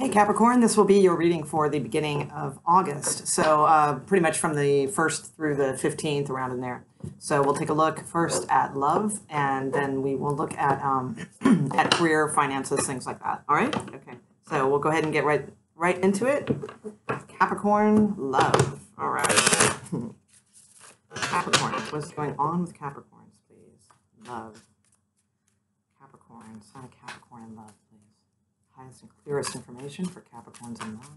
Hey Capricorn, this will be your reading for the beginning of August. So pretty much from the 1st through the 15th, around in there. So we'll take a look first at love, and then we will look at at career, finances, things like that. All right? Okay. So we'll go ahead and get right into it. Capricorn, love. All right. Capricorn, what's going on with Capricorns, please? Love. Capricorn, sign of Capricorn and love, please. Highest and clearest information for Capricorns in love.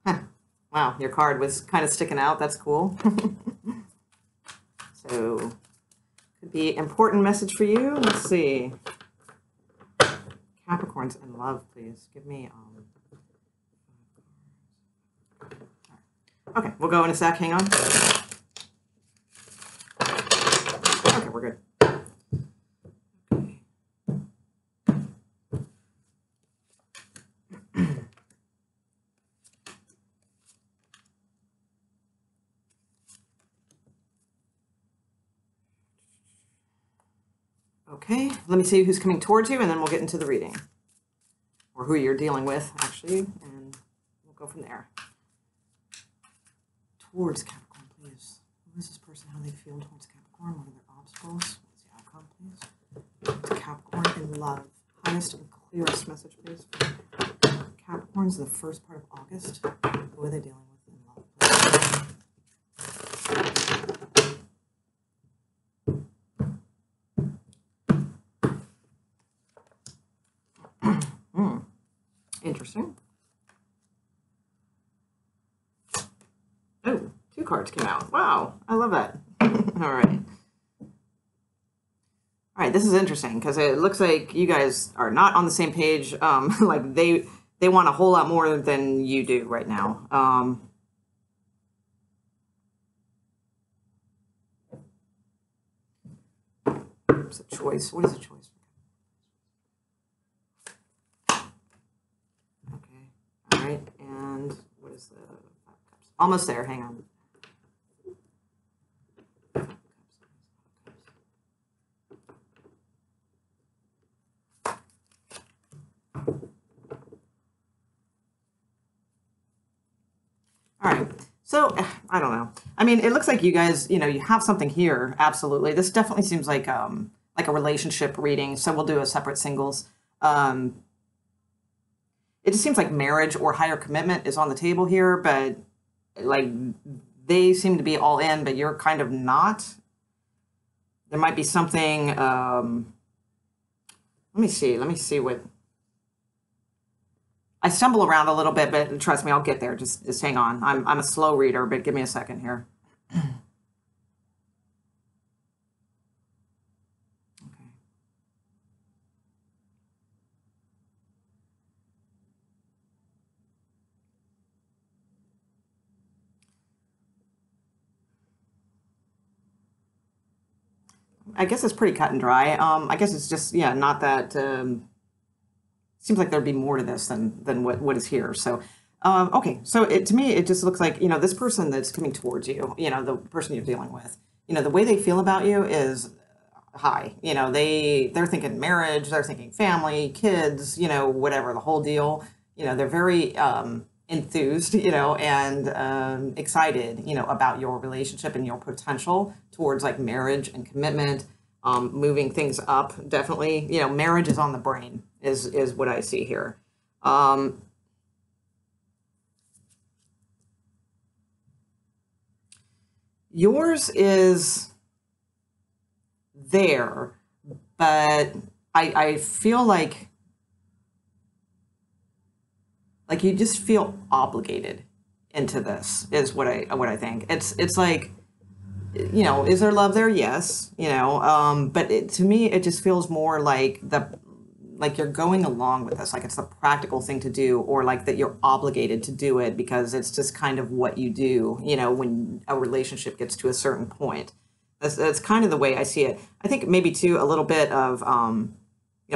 Huh. Wow, your card was kind of sticking out. That's cool. So, could be important message for you. Let's see. Capricorns in love, please. Give me Okay, we'll go in a sec. Hang on. Okay, we're good. Okay, let me see who's coming towards you, and then we'll get into the reading. Or who you're dealing with, actually, and we'll go from there. Towards Capricorn, please. Who is this person? How they feel towards Capricorn? What are their obstacles? What's the outcome, please? To Capricorn in love. Highest and clearest message, please. Capricorn's in the first part of August. Who are they dealing with in love, please? Interesting. Oh, 2 cards came out. Wow, I love that. All right. All right, this is interesting because it looks like you guys are not on the same page. Like they want a whole lot more than you do right now. It's a choice. What is a choice? All right, and what is the 5 cups? Almost there, hang on. All right, so I don't know. I mean, it looks like you guys, you have something here, absolutely. This definitely seems like a relationship reading, so we'll do a separate singles. It just seems like marriage or higher commitment is on the table here, but like they seem to be all in, but you're kind of not. There might be something. Let me see what. I stumble around a little bit, but trust me, I'll get there. Just hang on. I'm a slow reader, but give me a second here. I guess it's pretty cut and dry. I guess it's just, yeah, not that, seems like there'd be more to this than what is here. So, okay. So to me, it just looks like, this person that's coming towards you, the person you're dealing with, the way they feel about you is high. They're thinking marriage, they're thinking family, kids, whatever, the whole deal. They're very, enthused, and excited, about your relationship and your potential towards like marriage and commitment, moving things up. Definitely, marriage is on the brain is what I see here. Yours is there, but I feel like you just feel obligated into this is what I think. It's like, is there love there? Yes, but to me, it just feels more like you're going along with this, like it's the practical thing to do, or like that you're obligated to do it because it's just kind of what you do, when a relationship gets to a certain point. That's kind of the way I see it. I think maybe too, a little bit of,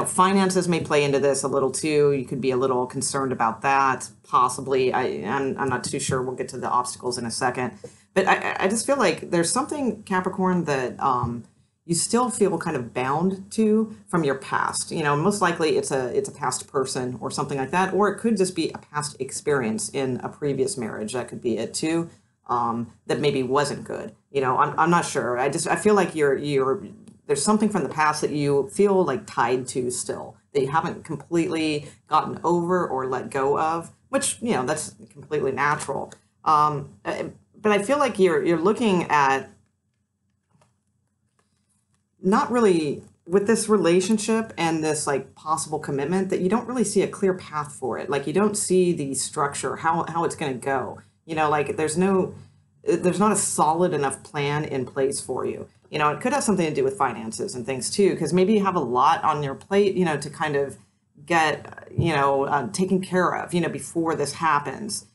finances may play into this a little too. You could be a little concerned about that, possibly. I'm not too sure. We'll get to the obstacles in a second. But I just feel like there's something, Capricorn, that you still feel kind of bound to from your past. You know, most likely it's a past person or something like that, or it could just be a past experience in a previous marriage. That could be it too. That maybe wasn't good. You know, I'm not sure. I feel like you're there's something from the past that you feel like tied to still, that you haven't completely gotten over or let go of, which, you know, that's completely natural. But I feel like you're looking at not really with this relationship and this like possible commitment, that you don't really see a clear path for it. Like you don't see the structure, how it's going to go. You know, like there's not a solid enough plan in place for you. You know, it could have something to do with finances and things too, because maybe you have a lot on your plate, you know, to kind of get, you know, taken care of, you know, before this happens.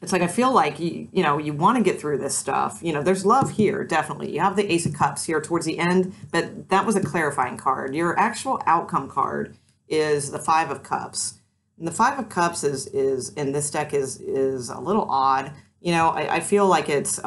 It's like I feel like you know you want to get through this stuff. You know, there's love here, definitely. You have the Ace of Cups here towards the end, but that was a clarifying card. Your actual outcome card is the Five of Cups. And the Five of Cups is in this deck is a little odd. You know, I feel like it's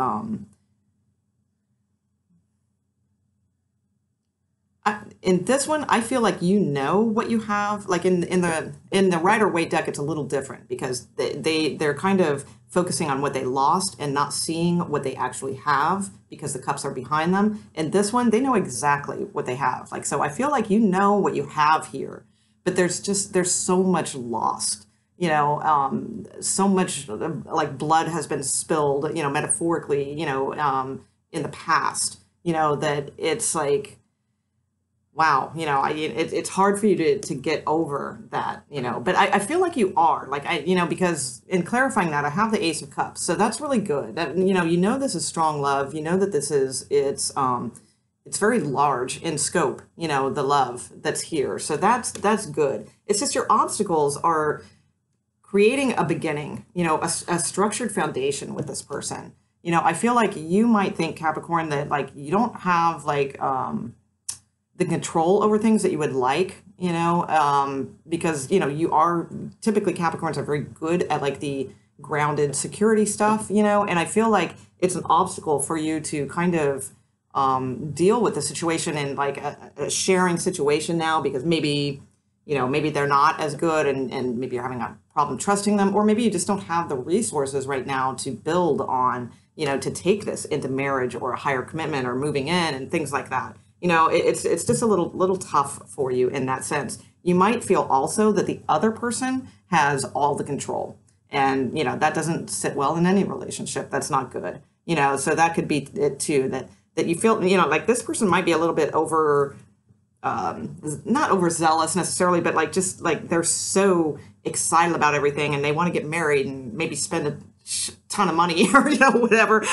in this one, I feel like you know what you have. Like in the Rider-Waite deck, it's a little different because they're kind of focusing on what they lost and not seeing what they actually have because the cups are behind them. In this one, they know exactly what they have. Like, so I feel like you know what you have here, but there's so much lost. You know, so much like blood has been spilled, you know, metaphorically, you know, in the past, you know, that it's like, wow, you know, it's hard for you to get over that, you know, but I feel like you are, like, you know, because in clarifying that, I have the Ace of Cups, so that's really good. That, you know this is strong love, you know that this is, it's very large in scope, you know, the love that's here, so that's good. It's just your obstacles are creating a beginning, you know, a structured foundation with this person. You know, I feel like you might think, Capricorn, that like you don't have like, the control over things that you would like, you know, because, you know, you are typically Capricorns are very good at like the grounded security stuff, you know, and I feel like it's an obstacle for you to kind of deal with the situation in like a sharing situation now, because maybe, you know, maybe they're not as good and maybe you're having a problem trusting them, or maybe you just don't have the resources right now to build on, you know, to take this into marriage or a higher commitment or moving in and things like that. You know, it's just a little tough for you in that sense. You might feel also that the other person has all the control, and you know that doesn't sit well in any relationship. That's not good. You know, so that could be it too. That you feel, you know, like this person might be a little bit over, not overzealous necessarily, but like just like they're so excited about everything and they want to get married and maybe spend a ton of money or whatever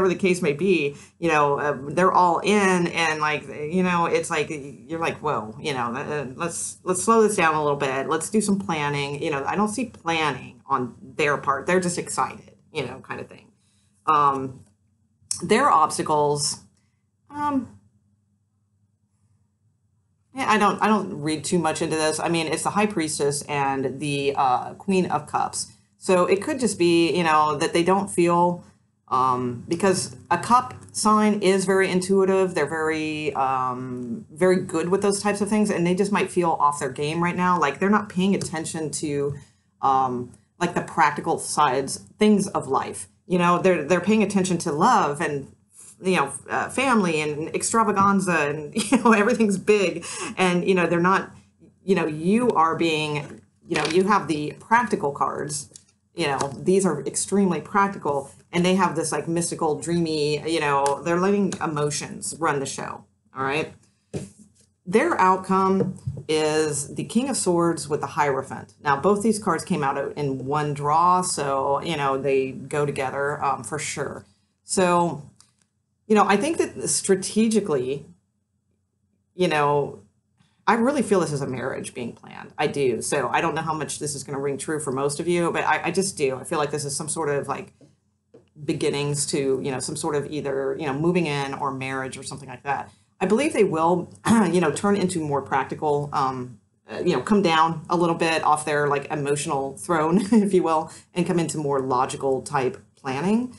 the case may be, you know, they're all in, and like, you know, it's like you're like, whoa, you know, let's slow this down a little bit, let's do some planning. You know, I don't see planning on their part, they're just excited, you know, kind of thing. Their obstacles, yeah, I don't read too much into this. I mean, it's the High Priestess and the Queen of Cups. So it could just be, you know, that they don't feel, because a cup sign is very intuitive. They're very, very good with those types of things. And they just might feel off their game right now. Like they're not paying attention to, like the practical sides, things of life. You know, they're paying attention to love and, you know, family and extravaganza and, you know, everything's big. And, you know, they're not, you know, you are being, you know, you have the practical cards. You know, these are extremely practical, and they have this like mystical, dreamy, you know, they're letting emotions run the show. All right. Their outcome is the King of Swords with the Hierophant. Now, both these cards came out in one draw, so, you know, they go together for sure. So, you know, I think that strategically, you know, I really feel this is a marriage being planned. I do. So I don't know how much this is going to ring true for most of you, but I just do. I feel like this is some sort of like beginnings to, you know, some sort of either, you know, moving in or marriage or something like that. I believe they will, you know, turn into more practical, you know, come down a little bit off their like emotional throne, if you will, and come into more logical type planning.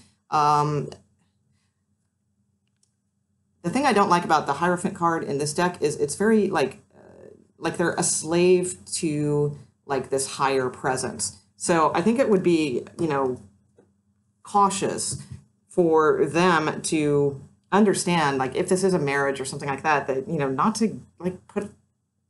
The thing I don't like about the Hierophant card in this deck is it's very like they're a slave to like this higher presence. So I think it would be, you know, cautious for them to understand, like if this is a marriage or something like that, that, you know, not to like put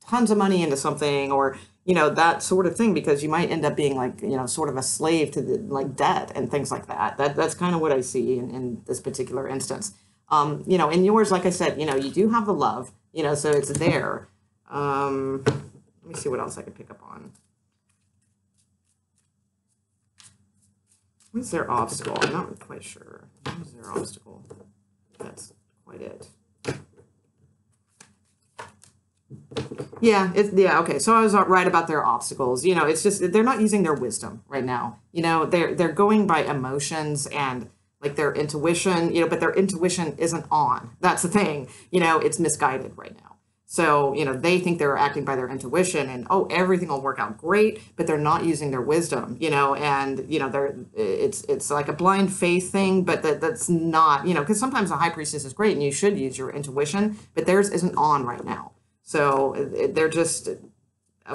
tons of money into something or, you know, that sort of thing, because you might end up being like, you know, sort of a slave to the like debt and things like that. That's kind of what I see in this particular instance. You know, in yours, like I said, you know, you do have the love, you know, so it's there. Let me see what else I can pick up on. What's their obstacle? I'm not quite sure. What is their obstacle? That's quite it. Yeah, yeah, okay. So I was right about their obstacles. You know, it's just they're not using their wisdom right now. You know, they're going by emotions and like their intuition, you know, but their intuition isn't on. That's the thing. You know, it's misguided right now. So, you know, they think they're acting by their intuition and, oh, everything will work out great, but they're not using their wisdom, you know, and, you know, it's like a blind faith thing, but that's not, you know, because sometimes the high priestess is great and you should use your intuition, but theirs isn't on right now. So they're just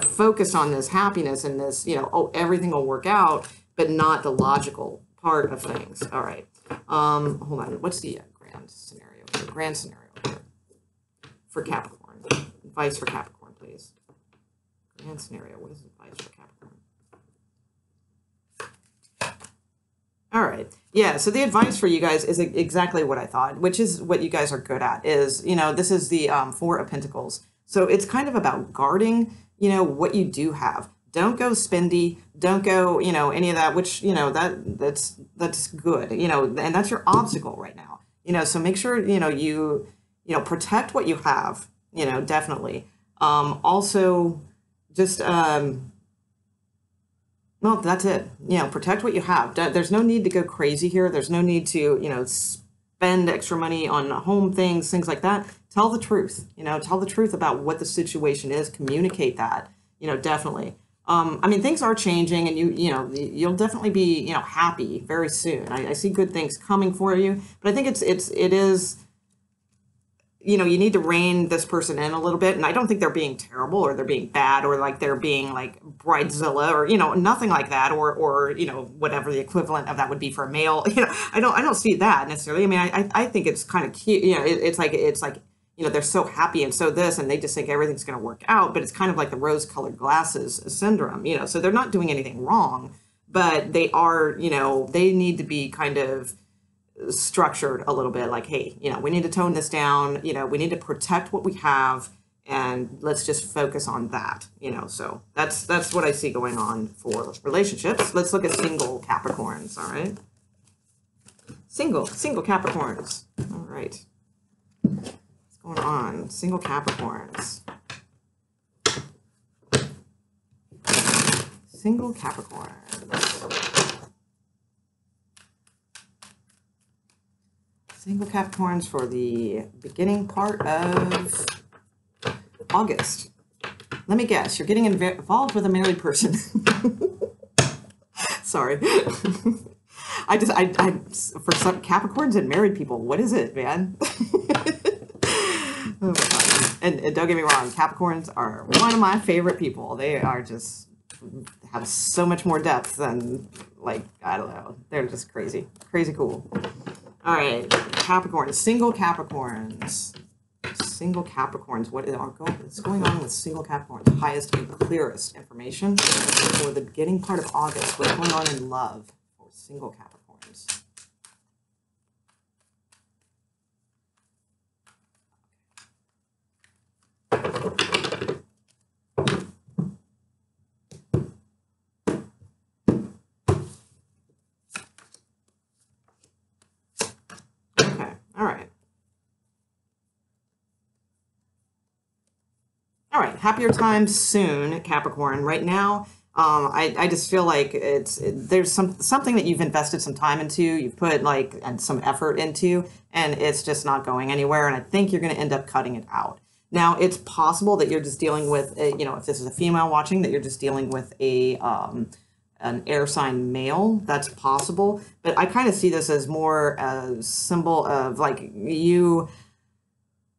focused on this happiness and this, you know, oh, everything will work out, but not the logical part of things. All right. Hold on. What's the grand scenario here? Grand scenario here for Capricorn. Advice for Capricorn, please. Grand scenario. What is advice for Capricorn? All right. Yeah, so the advice for you guys is exactly what I thought, which is what you guys are good at, is, you know, this is the Four of Pentacles. So it's kind of about guarding, you know, what you do have. Don't go spendy. Don't go, you know, any of that, which, you know, that's good, you know, and that's your obstacle right now. You know, so make sure, you know, you protect what you have, you know, definitely. Also, just, well, that's it. You know, protect what you have. There's no need to go crazy here. There's no need to, you know, spend extra money on home things like that. Tell the truth, you know, tell the truth about what the situation is. Communicate that, you know, definitely. I mean, things are changing and you know, you'll definitely be, you know, happy very soon. I see good things coming for you, but I think it is, you know, you need to rein this person in a little bit. And I don't think they're being terrible or they're being bad or like they're being like bridezilla or, you know, nothing like that. Or, you know, whatever the equivalent of that would be for a male. You know, I don't see that necessarily. I mean, I think it's kind of cute. You know, it's like, you know, they're so happy and so this, and they just think everything's going to work out. But it's kind of like the rose-colored glasses syndrome, you know, so they're not doing anything wrong, but they are, you know, they need to be kind of structured a little bit, like, hey, you know, we need to tone this down, you know, we need to protect what we have and let's just focus on that, you know. So that's what I see going on for relationships. Let's look at single Capricorns. All right, single Capricorns. All right, what's going on? Single Capricorns. Single Capricorns. Single Capricorns for the beginning part of August. Let me guess, you're getting involved with a married person. Sorry. I for some Capricorns and married people, what is it, man? Oh my God. And don't get me wrong, Capricorns are one of my favorite people. They are just have so much more depth than, like, I don't know. They're just crazy, crazy cool. All right, Capricorn, single Capricorns. Single Capricorns, what is going on with single Capricorns? Highest and clearest information for the beginning part of August. What's going on in love for single Capricorns? All right, happier times soon, Capricorn. Right now, I just feel like there's something that you've invested some time into, you've put like and some effort into, and it's just not going anywhere. And I think you're going to end up cutting it out. Now, it's possible that you're just dealing with, you know, if this is a female watching, that you're just dealing with an air sign male. That's possible, but I kind of see this as more a symbol of like you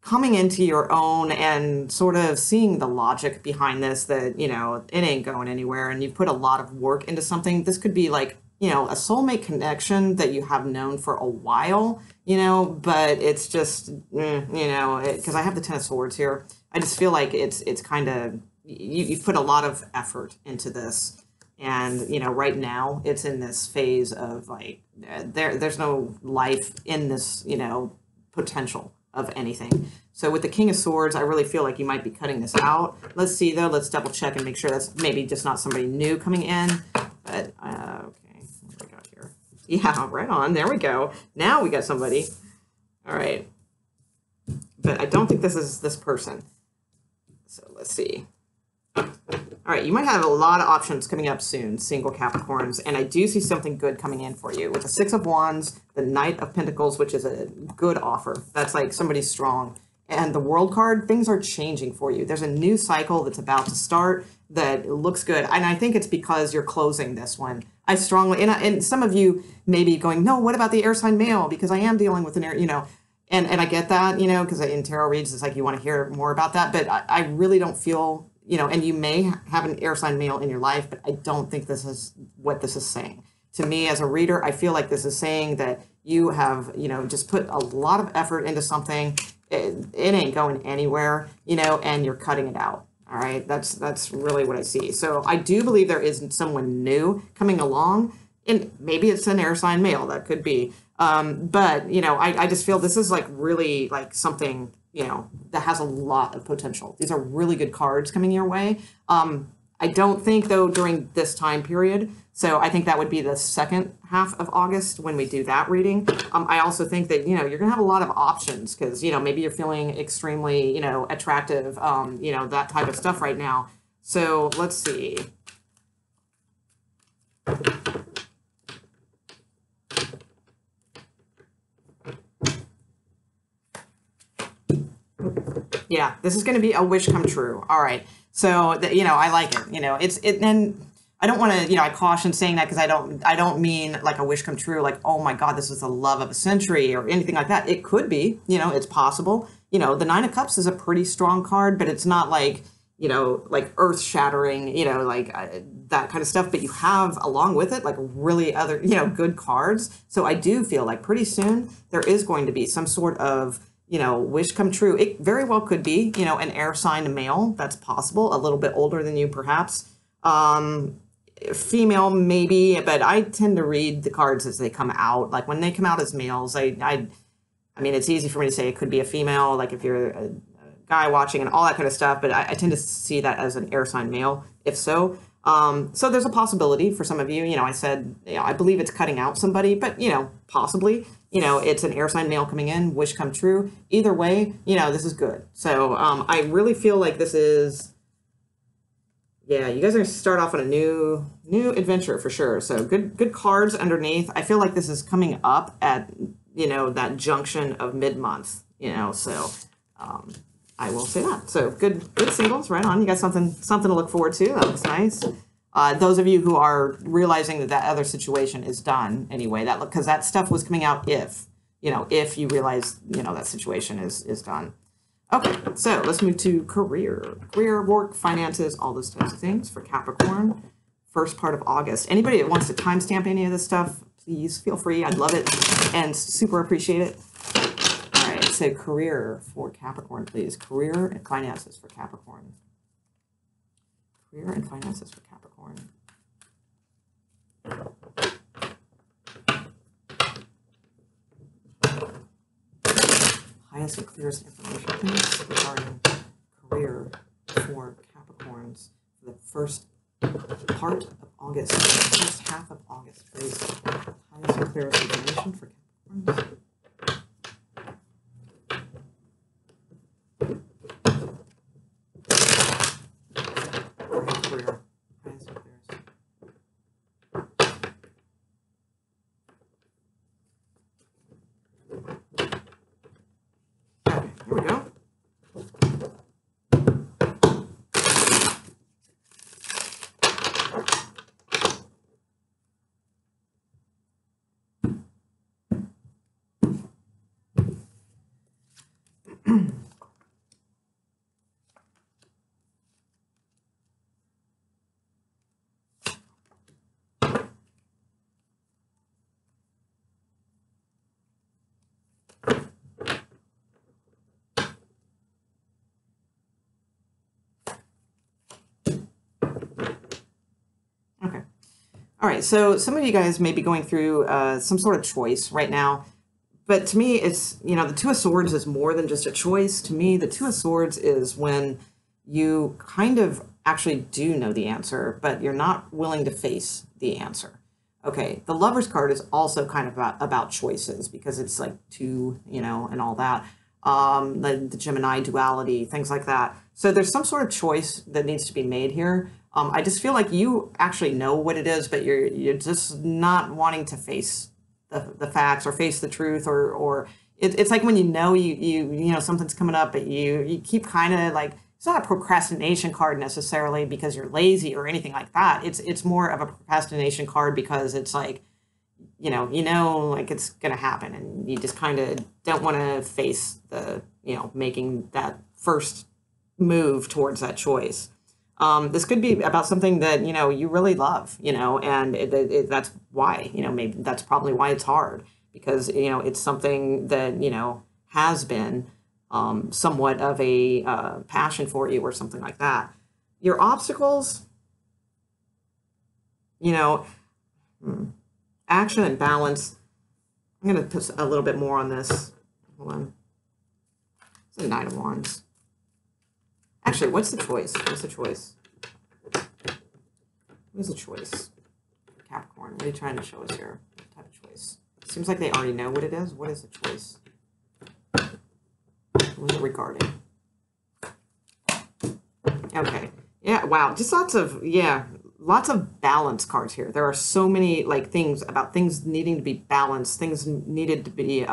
coming into your own and sort of seeing the logic behind this, that, it ain't going anywhere and you've put a lot of work into something. This could be like, a soulmate connection that you have known for a while, but it's just, because I have the Ten of Swords here. I just feel like it's kind of, you've put a lot of effort into this. And, right now it's in this phase of like, there's no life in this, potential of anything. So with the King of Swords, I really feel like you might be cutting this out. Let's see though, let's double check and make sure that's maybe just not somebody new coming in. But, okay, what do we got here? Yeah, right on, there we go. Now we got somebody. All right. But I don't think this is this person. So let's see. All right, you might have a lot of options coming up soon, single Capricorns, and I do see something good coming in for you. With the Six of Wands, the Knight of Pentacles, which is a good offer. That's like somebody's strong. And the World card, things are changing for you. There's a new cycle that's about to start that looks good. And I think it's because you're closing this one. I strongly, and some of you may be going, no, what about the air sign male? Because I am dealing with an air, and I get that, because in tarot reads, it's like you want to hear more about that. But I really don't feel, and you may have an air sign male in your life, but I don't think this is what this is saying. To me, as a reader, I feel like this is saying that you have, just put a lot of effort into something. It ain't going anywhere, and you're cutting it out. All right, that's really what I see. So I do believe there is someone new coming along, and maybe it's an air sign male. That could be. But, I just feel this is like really like something, that has a lot of potential. These are really good cards coming your way. I don't think, though, during this time period. So I think that would be the second half of August when we do that reading. I also think that, you're going to have a lot of options because, maybe you're feeling extremely, attractive, that type of stuff right now. So let's see. Yeah, this is going to be a wish come true. All right. So, I like it. And I don't want to, I caution saying that because I don't mean like a wish come true, like, oh my God, this is the love of a century or anything like that. It could be, it's possible. The Nine of Cups is a pretty strong card, but it's not like, like earth shattering, like that kind of stuff. But you have along with it, like really other, good cards. So I do feel like pretty soon there is going to be some sort of, wish come true. It very well could be, an air sign male. That's possible. A little bit older than you, perhaps. Female, maybe, but I tend to read the cards as they come out. Like when they come out as males, I mean, it's easy for me to say it could be a female, like if you're a guy watching and all that kind of stuff, but I tend to see that as an air sign male, if so. So there's a possibility for some of you, I said, I believe it's cutting out somebody, but, possibly, it's an air sign male coming in, wish come true. Either way, this is good. So I really feel like this is, yeah, you guys are going to start off on a new adventure for sure. So good cards underneath. I feel like this is coming up at, that junction of mid-month, so I will say that. So good singles, right on. You got something to look forward to. That looks nice. Those of you who are realizing that other situation is done anyway, because that stuff was coming out if you realize, that situation is done. Okay, so let's move to career, work, finances, all those types of things for Capricorn. First part of August. Anybody that wants to timestamp any of this stuff, please feel free. I'd love it and super appreciate it. All right, so career for Capricorn, please. Career and finances for Capricorn. Career and finances for Capricorn. Highest and clearest information, please, regarding career for Capricorns for the first part of August, first half of August, please. Highest and clearest information for Capricorns. Career, highest and clearest. Here we go. All right, so some of you guys may be going through some sort of choice right now, but to me, it's, the Two of Swords is more than just a choice. To me, the Two of Swords is when you kind of actually do know the answer, but you're not willing to face the answer. Okay, the Lover's card is also kind of about choices because it's like two, and all that. The Gemini duality, things like that. So there's some sort of choice that needs to be made here. I just feel like you actually know what it is, but you're just not wanting to face the facts or face the truth, or it's like when you something's coming up, but you keep kind of like, it's not a procrastination card necessarily because you're lazy or anything like that. It's more of a procrastination card because it's like, like it's going to happen and you just kind of don't want to face the, making that first move towards that choice. This could be about something that, you really love, and that's why, maybe that's probably why it's hard because, it's something that, has been somewhat of a passion for you or something like that. Your obstacles, action and balance. I'm going to put a little bit more on this. Hold on. It's a Knight of Wands. Actually, what's the choice? What's the choice? What is the choice? Capricorn, what are you trying to show us here? What type of choice? Seems like they already know what it is. What is the choice? What is it regarding? Okay. Yeah, wow. Just lots of balance cards here. There are so many like things about things needing to be balanced, things needed to be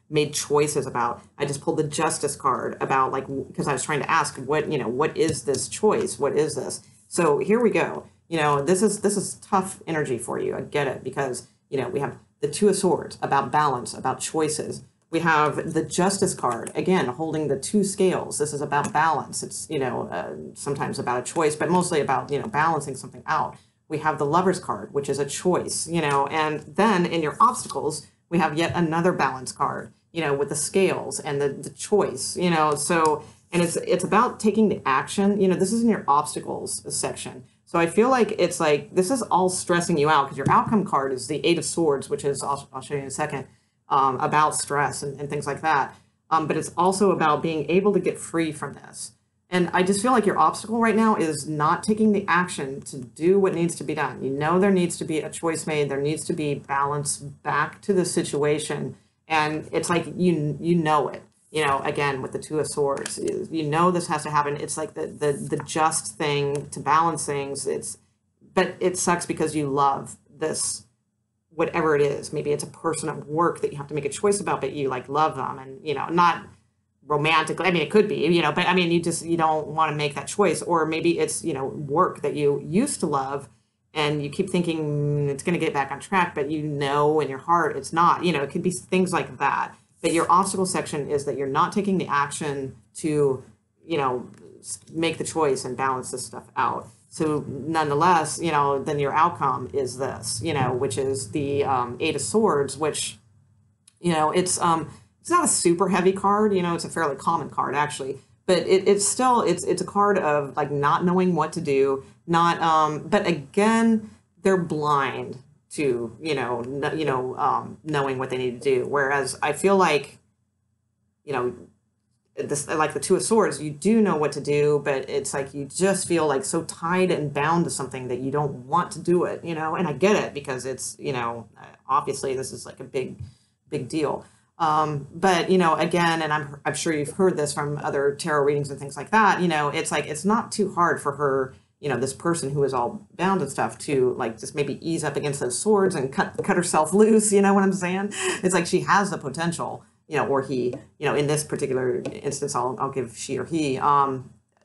made choices about. I just pulled the Justice card about like, because I was trying to ask what is this choice? What is this? So here we go. This is tough energy for you. I get it because, we have the Two of Swords about balance, about choices. We have the Justice card, again, holding the two scales. This is about balance. It's, sometimes about a choice, but mostly about, balancing something out. We have the Lover's card, which is a choice, and then in your obstacles, we have yet another balance card, with the scales and the choice, so, and it's about taking the action, this is in your obstacles section. So I feel like it's like, this is all stressing you out because your outcome card is the Eight of Swords, which is, I'll show you in a second, about stress and things like that. But it's also about being able to get free from this. And I just feel like your obstacle right now is not taking the action to do what needs to be done. There needs to be a choice made. There needs to be balance back to the situation. And it's like, you know it, again, with the Two of Swords, this has to happen. It's like the just thing to balance things. But it sucks because you love this, whatever it is. Maybe it's a person at work that you have to make a choice about, but you like love them and, not romantically. I mean, it could be, but I mean, you don't want to make that choice. Or maybe it's, work that you used to love and you keep thinking it's going to get back on track, but in your heart, it's not, it could be things like that. But your obstacle section is that you're not taking the action to, make the choice and balance this stuff out. So nonetheless, then your outcome is this, which is the Eight of Swords, which, it's not a super heavy card, it's a fairly common card actually, but it's still, it's a card of like not knowing what to do, but again, they're blind to, knowing what they need to do. Whereas I feel like, this, like the Two of Swords, you do know what to do, but it's like you just feel like so tied and bound to something that you don't want to do it, and I get it because it's, obviously this is like a big deal. But, again, and I'm sure you've heard this from other tarot readings and things like that, it's like, it's not too hard for her, this person who is all bound and stuff to like just maybe ease up against those swords and cut herself loose. You know what I'm saying? It's like she has the potential, or he, in this particular instance, I'll give she or he.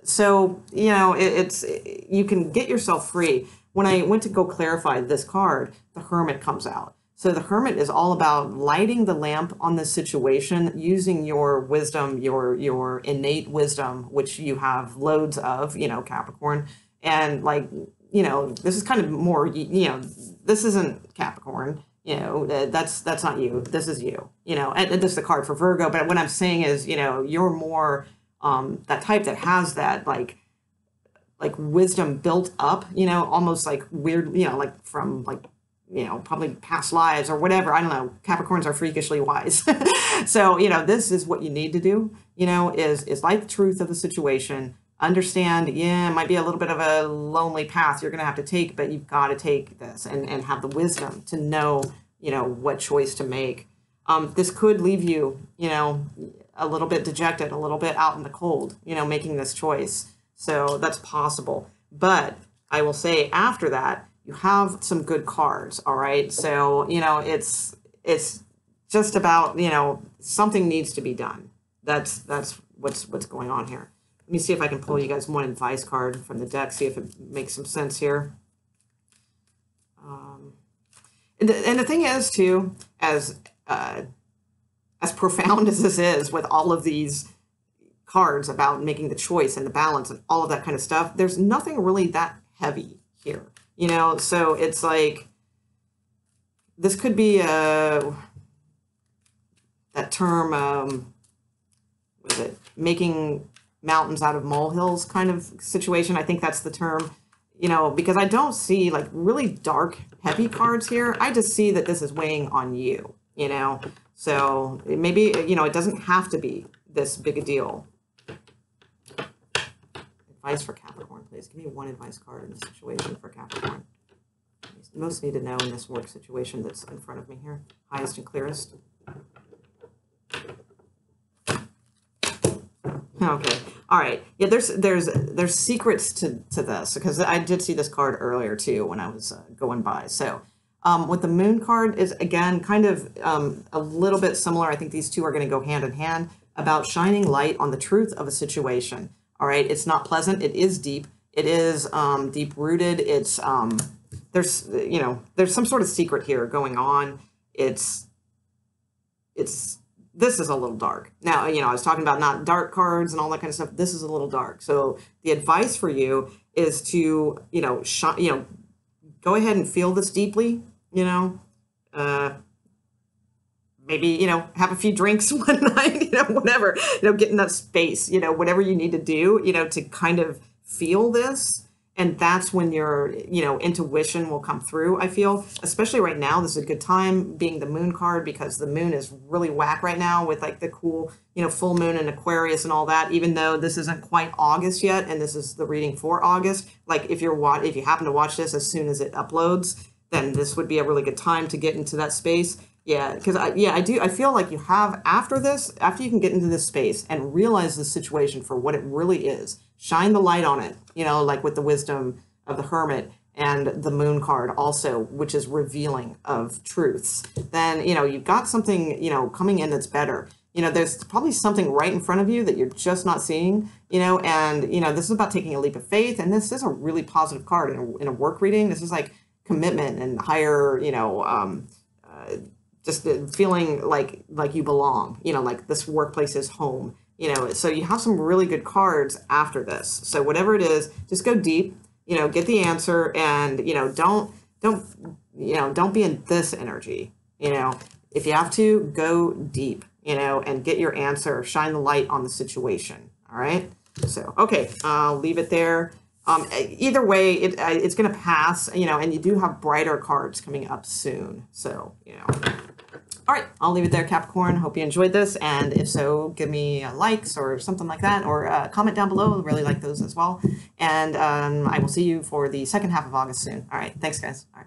So, you can get yourself free. When I went to go clarify this card, the Hermit comes out. So the Hermit is all about lighting the lamp on this situation, using your wisdom, your innate wisdom, which you have loads of, Capricorn. And like, this is kind of more, this isn't Capricorn, that's not you. This is you, and this is the card for Virgo. But what I'm saying is, you're more that type that has that like like wisdom built up, you know, almost like weird, you know, like from like, you know, probably past lives or whatever. I don't know. Capricorns are freakishly wise. So, you know, this is what you need to do, you know, is like the truth of the situation. Understand, yeah, it might be a little bit of a lonely path you're going to have to take, but you've got to take this and have the wisdom to know, you know, what choice to make. This could leave you, you know, a little bit dejected, a little bit out in the cold, you know, making this choice. So that's possible. But I will say after that, you have some good cards, all right? So, you know, it's just about, you know, something needs to be done. That's what's going on here. Let me see if I can pull you guys one advice card from the deck, see if it makes some sense here. And the thing is, too, as profound as this is with all of these cards about making the choice and the balance and all of that kind of stuff, there's nothing really that heavy here, you know? So it's like, this could be that term, what is it, making mountains out of molehills kind of situation. I think that's the term, you know, because I don't see like really dark, heavy cards here. I just see that this is weighing on you, you know? So maybe, you know, it doesn't have to be this big a deal. Advice for Capricorn, please. Give me one advice card in this situation for Capricorn. Most need to know in this work situation that's in front of me here. Highest and clearest. Okay. All right. Yeah, there's secrets to this, because I did see this card earlier too when I was going by. So with the moon card is, again, kind of a little bit similar. I think these two are going to go hand in hand, about shining light on the truth of a situation. All right. It's not pleasant. It is deep. It is deep rooted. It's there's, you know, there's some sort of secret here going on. This is a little dark. Now, you know, I was talking about not dark cards and all that kind of stuff. This is a little dark. So the advice for you is to, you know, go ahead and feel this deeply, you know, maybe, you know, have a few drinks one night, you know, whatever, you know, get in that space, you know, whatever you need to do, you know, to kind of feel this. And that's when your, you know, intuition will come through, I feel. Especially right now, this is a good time being the moon card, because the moon is really whack right now with like the cool, you know, full moon in Aquarius and all that, even though this isn't quite August yet, and this is the reading for August. Like if you happen to watch this as soon as it uploads, then this would be a really good time to get into that space. Yeah, because I feel like you have, after you can get into this space and realize the situation for what it really is, shine the light on it, you know, like with the wisdom of the Hermit and the moon card also, which is revealing of truths, then, you know, you've got something, you know, coming in that's better. You know, there's probably something right in front of you that you're just not seeing, you know, and, you know, this is about taking a leap of faith. And this is a really positive card in a work reading. This is like commitment and higher, you know, just feeling like you belong, you know, like this workplace is home. You know, so you have some really good cards after this. So whatever it is, just go deep, you know, get the answer, and, you know, don't be in this energy, you know. If you have to, go deep, you know, and get your answer, shine the light on the situation. All right. So, okay, I'll leave it there. Either way, it's going to pass, you know, and you do have brighter cards coming up soon. So, you know. All right, I'll leave it there, Capricorn. Hope you enjoyed this. And if so, give me likes or something like that, or comment down below. I really like those as well. And I will see you for the second half of August soon. All right, thanks, guys. All right.